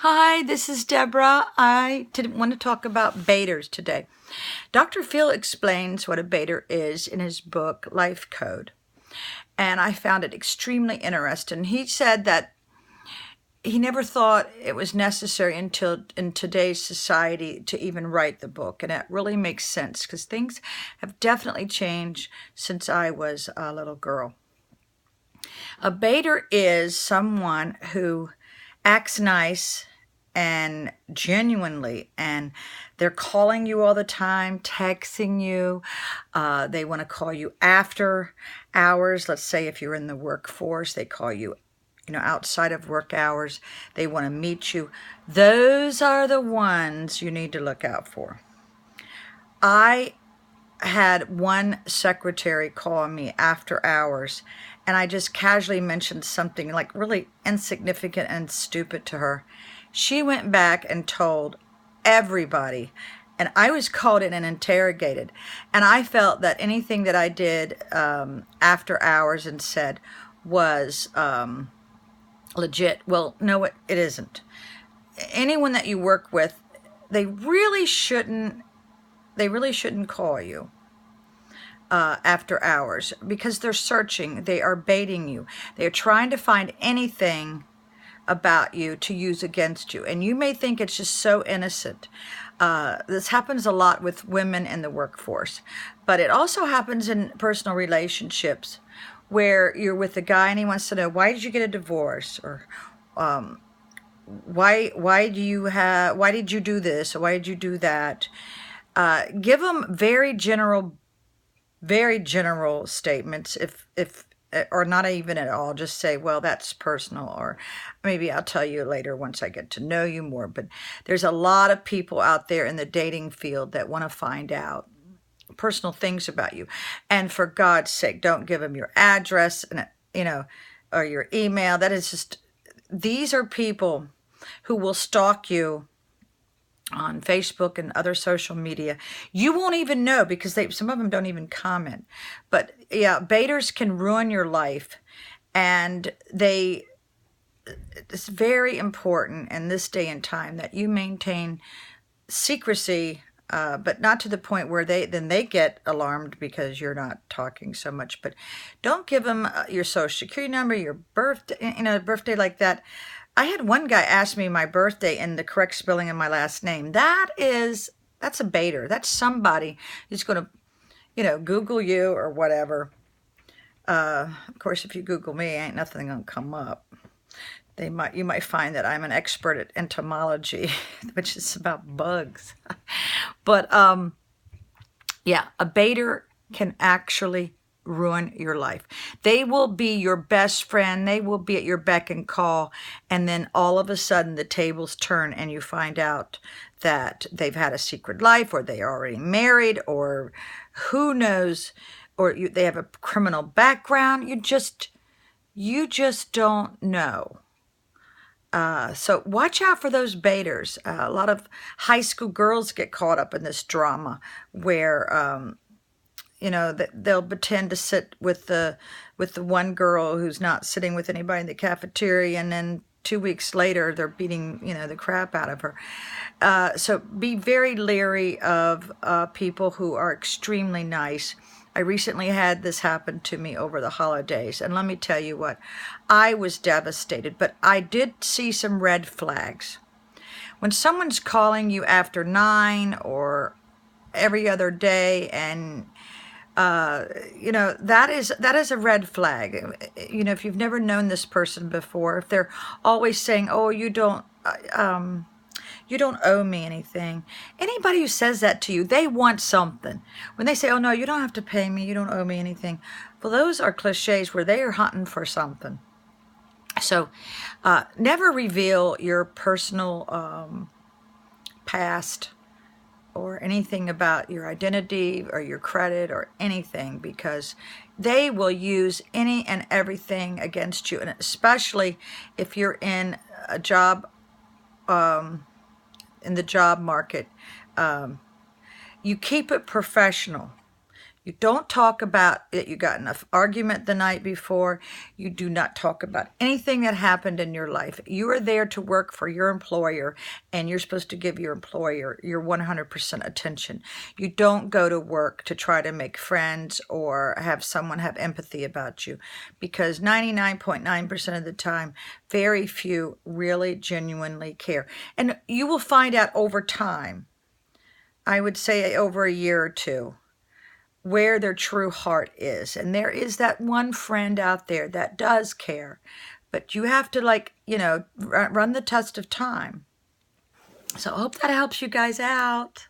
Hi, this is Deborah. I didn't want to talk about baiters today. Dr. Phil explains what a baiter is in his book, Life Code. And I found it extremely interesting. He said that he never thought it was necessary until in today's society to even write the book. And it really makes sense because things have definitely changed since I was a little girl. A baiter is someone who acts nice and genuinely, and they're calling you all the time, texting you. They want to call you after hours. Let's say if you're in the workforce, they call you, outside of work hours. They want to meet you. Those are the ones you need to look out for. I had one secretary call me after hours, and I just casually mentioned something like really insignificant and stupid to her. She went back and told everybody, and I was called in and interrogated. And I felt that anything that I did after hours and said was legit. Well, no, it isn't. Anyone that you work with, they really shouldn't call you after hours because they're searching. They are baiting you. They are trying to find anything about you to use against you. And you may think it's just so innocent. This happens a lot with women in the workforce, but it also happens in personal relationships where you're with a guy and he wants to know, why did you get a divorce? Or why did you do this? Or why did you do that? Give them very general statements, if or not even at all. Just say, well, that's personal, or maybe I'll tell you later once I get to know you more. But there's a lot of people out there in the dating field that want to find out personal things about you. And for God's sake, don't give them your address and or your email. That is just, these are people who will stalk you on Facebook and other social media. You won't even know because some of them don't even comment. But yeah, baiters can ruin your life, and it's very important in this day and time that you maintain secrecy, but not to the point where they get alarmed because you're not talking so much. But don't give them your social security number, your birthday like that. I had one guy ask me my birthday and the correct spelling of my last name. That's a baiter. That's somebody who's going to, Google you or whatever. Of course, if you Google me, ain't nothing going to come up. You might find that I'm an expert at entomology, which is about bugs. But yeah, a baiter can actually ruin your life. They will be your best friend. They will be at your beck and call. And then all of a sudden the tables turn and you find out that they've had a secret life, or they are already married, or who knows, or they have a criminal background. You just don't know. So watch out for those baiters. A lot of high school girls get caught up in this drama where they'll pretend to sit with the one girl who's not sitting with anybody in the cafeteria, and then 2 weeks later they're beating the crap out of her. So be very leery of people who are extremely nice. I recently had this happen to me over the holidays, and let me tell you what, I was devastated, but I did see some red flags. When someone's calling you after 9 or every other day, and that is a red flag. If you've never known this person before, if they're always saying, oh, you don't owe me anything. Anybody who says that to you, they want something. When they say, oh no, you don't have to pay me, you don't owe me anything. Well, those are cliches where they are hunting for something. So never reveal your personal past or anything about your identity or your credit or anything, because they will use any and everything against you. And especially if you're in a job, in the job market, you keep it professional. You don't talk about that you got enough argument the night before. You do not talk about anything that happened in your life. You are there to work for your employer, and you're supposed to give your employer your 100% attention. You don't go to work to try to make friends or have someone have empathy about you, because 99.9% of the time, very few really genuinely care. And you will find out over time, I would say over a year or two, where their true heart is. And there is that one friend out there that does care, but you have to, like, run the test of time. So I hope that helps you guys out.